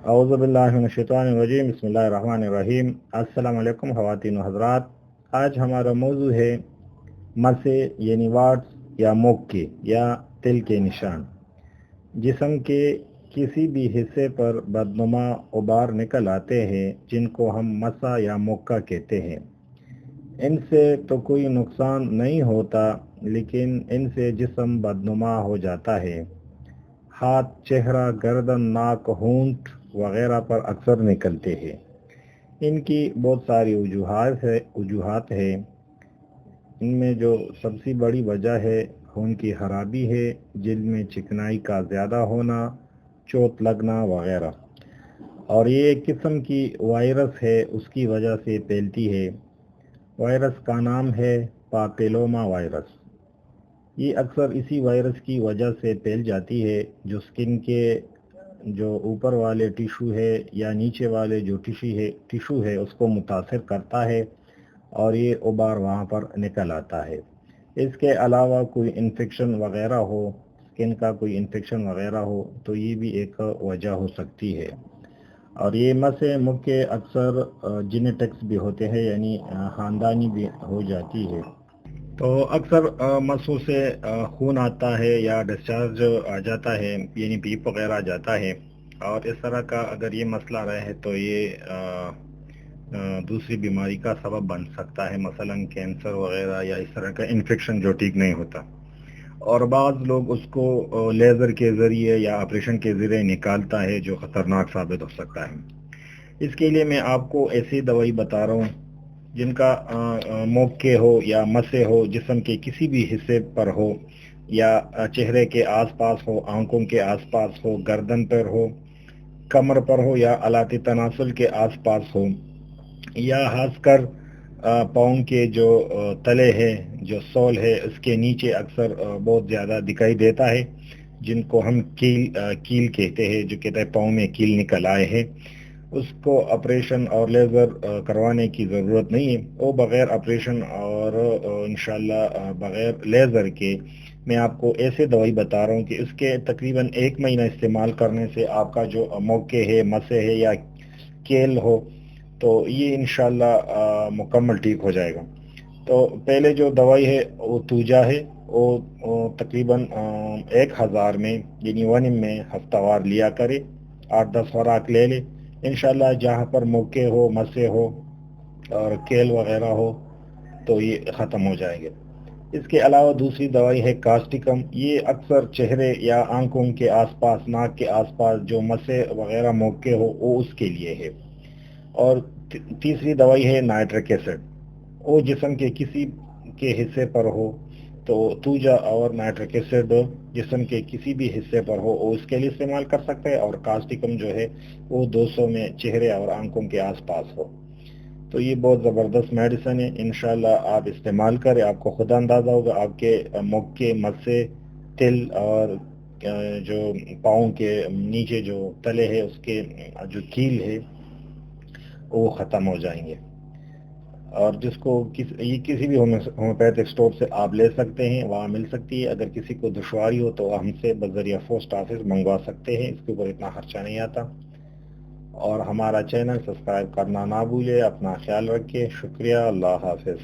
اعوذ باللہ من الشیطان الرجیم، بسم اللہ الرحمن الرحیم۔ السلام علیکم خواتین و حضرات، آج ہمارا موضوع ہے مسے یعنی واٹس یا موقع یا تل کے نشان۔ جسم کے کسی بھی حصے پر بدنما غبار نکل آتے ہیں جن کو ہم مسا یا موقع کہتے ہیں۔ ان سے تو کوئی نقصان نہیں ہوتا، لیکن ان سے جسم بدنما ہو جاتا ہے۔ ہاتھ، چہرہ، گردن، ناک، ہونٹ وغیرہ پر اکثر نکلتے ہیں۔ ان کی بہت ساری وجوہات ہے۔ ان میں جو سب سے بڑی وجہ ہے خون کی خرابی ہے، جلد میں چکنائی کا زیادہ ہونا، چوٹ لگنا وغیرہ۔ اور یہ ایک قسم کی وائرس ہے، اس کی وجہ سے پھیلتی ہے۔ وائرس کا نام ہے پاپیلوما وائرس۔ یہ اکثر اسی وائرس کی وجہ سے پھیل جاتی ہے، جو سکن کے جو اوپر والے ٹیشو ہے یا نیچے والے جو ٹیشو ہے اس کو متاثر کرتا ہے اور یہ غبار وہاں پر نکل آتا ہے۔ اس کے علاوہ کوئی انفیکشن وغیرہ ہو، سکن کا کوئی انفیکشن وغیرہ ہو تو یہ بھی ایک وجہ ہو سکتی ہے۔ اور یہ مسے موقع اکثر جینیٹکس بھی ہوتے ہیں، یعنی خاندانی بھی ہو جاتی ہے۔ تو اکثر مسوں سے خون آتا ہے یا ڈسچارج آ جاتا ہے، یعنی پیپ وغیرہ آ جاتا ہے، اور اس طرح کا اگر یہ مسئلہ رہے تو یہ دوسری بیماری کا سبب بن سکتا ہے، مثلا کینسر وغیرہ یا اس طرح کا انفیکشن جو ٹھیک نہیں ہوتا۔ اور بعض لوگ اس کو لیزر کے ذریعے یا آپریشن کے ذریعے نکالتا ہے، جو خطرناک ثابت ہو سکتا ہے۔ اس کے لیے میں آپ کو ایسی دوائی بتا رہا ہوں جن کا موقع ہو یا مسے ہو، جسم کے کسی بھی حصے پر ہو، یا چہرے کے آس پاس ہو، آنکھوں کے آس پاس ہو، گردن پر ہو، کمر پر ہو، یا آلات تناسل کے آس پاس ہو، یا خاص کر پاؤں کے جو تلے ہے، جو سول ہے، اس کے نیچے اکثر بہت زیادہ دکھائی دیتا ہے، جن کو ہم کیل کہتے ہیں، جو کہتے ہیں پاؤں میں کیل نکل آئے ہیں۔ اس کو آپریشن اور لیزر کروانے کی ضرورت نہیں ہے، وہ بغیر آپریشن اور انشاءاللہ بغیر لیزر کے میں آپ کو ایسے دوائی بتا رہا ہوں کہ اس کے تقریباً 1 مہینہ استعمال کرنے سے آپ کا جو موقع ہے، مسے ہے یا کیل ہو، تو یہ انشاءاللہ مکمل ٹھیک ہو جائے گا۔ تو پہلے جو دوائی ہے وہ توجہ ہے، وہ تقریباً 1000 میں یعنی 1 میں ہفتہ وار لیا کرے، 8-10 خوراک لے لے، انشاءاللہ جہاں پر موقع ہو، مسے ہو اور کیل وغیرہ ہو تو یہ ختم ہو جائیں گے۔ اس کے علاوہ دوسری دوائی ہے کاسٹکم۔ یہ اکثر چہرے یا آنکھوں کے آس پاس، ناک کے آس پاس جو مسے وغیرہ موقع ہو وہ اس کے لیے ہے۔ اور تیسری دوائی ہے نائٹرک ایسڈ۔ وہ جسم کے کسی کے حصے پر ہو تو توجہ اور نائٹرک ایسڈ جسم کے کسی بھی حصے پر ہو وہ اس کے لیے استعمال کر سکتے ہیں، اور کاسٹکم جو ہے وہ 200 میں چہرے اور آنکھوں کے آس پاس ہو۔ تو یہ بہت زبردست میڈیسن ہے، انشاءاللہ آپ استعمال کریں، آپ کو خود اندازہ ہوگا آپ کے موقع، مسے، تل اور جو پاؤں کے نیچے جو تلے ہے اس کے جو کیل ہے وہ ختم ہو جائیں گے۔ اور جس کو یہ کسی بھی ہومیوپیتھک اسٹور سے آپ لے سکتے ہیں، وہاں مل سکتی ہے۔ اگر کسی کو دشواری ہو تو ہم سے بذریعہ پوسٹ آفس منگوا سکتے ہیں، اس کے اوپر اتنا خرچہ نہیں آتا۔ اور ہمارا چینل سبسکرائب کرنا نہ بھولے۔ اپنا خیال رکھیے، شکریہ، اللہ حافظ۔